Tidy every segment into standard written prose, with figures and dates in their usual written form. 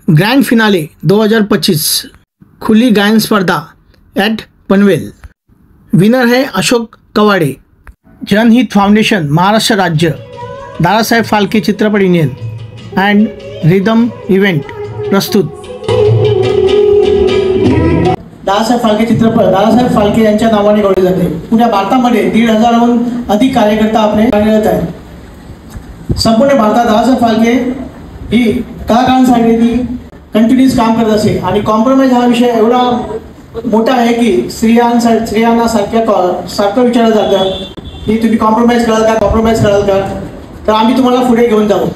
Grand finale 2025 खुली गायन स्पर्धा एट पनवेल। विनर है अशोक कवाड़े। जनहित फाउंडेशन महाराष्ट्र राज्य, दादासाहेब फाल्के चित्रपट युनियन एंड रिदम इवेंट प्रस्तुत। दादासाहेब फाल्के यांच्या नावाने गौरवले जाते। पुऱ्या भारतामध्ये 1,500हून अधिक कार्यकर्ता आपले कार्यरत आहेत। संपूर्ण भारतात दादासाहेब फाल्के ही कलाकारांसाठी कंटिन्यूस काम करत असे आणि कॉम्प्रोमाइज हा विषय एवढा मोठा आहे की स्त्रियांना सारखं विचारलं जातं की तुम्ही कॉम्प्रोमाइज कराल का, तर आम्ही तुम्हाला पुढे घेऊन जाऊ।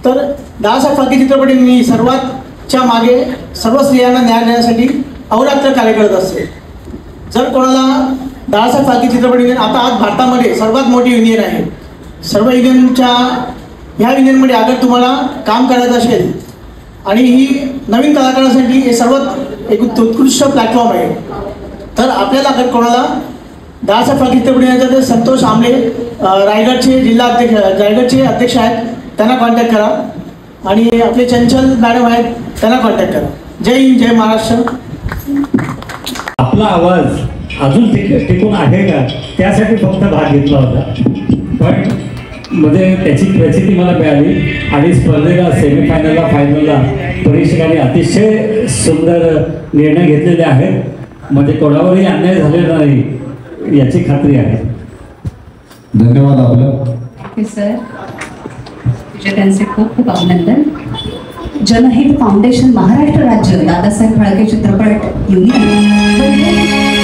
तर दादासाहेब फाल्के चित्रपट युनियन सर्वातच्या मागे सर्व स्त्रियांना न्याय देण्यासाठी अहोरात्र कार्य करत असते। जर कोणाला दादासाहेब फाल्के चित्रपट युनियन आता आज भारतामध्ये सर्वात मोठी युनियन आहे। सर्व युनियनच्या ह्या युनियनमध्ये अगर तुम्हाला काम करायचं असेल आणि ही नवीन कलाकारांसाठी हे सर्वात एक उत्कृष्ट प्लॅटफॉर्म आहे, तर आपल्याला अगर कोणाला दादासाहेब फाल्के चित्रपट युनियनचे संतोष आमले रायगडचे जिल्हा अध्यक्ष रायगडचे अध्यक्ष आहेत, त्यांना कॉन्टॅक्ट करा आणि आपले चंचल मॅडम आहेत त्यांना कॉन्टॅक्ट करा। जय हिंद, जय महाराष्ट्र। आपला आवाज अजून टिकून आहे का त्यासाठी फक्त भाग घेतला होता, पण मध्ये त्याची प्रचिती मला मिळाली आणि स्पर्धेला सेमीफायनलला फायनलला परीक्षकांनी अतिशय सुंदर निर्णय घेतलेले आहेत। म्हणजे कोणावरही अन्याय झालेला नाही याची खात्री आहे। धन्यवाद आपलं। ओके सर, त्यांचे खूप खूप अभिनंदन। जनहित फाउंडेशन महाराष्ट्र राज्य, दादासाहेब फाळके चित्रपट युनियन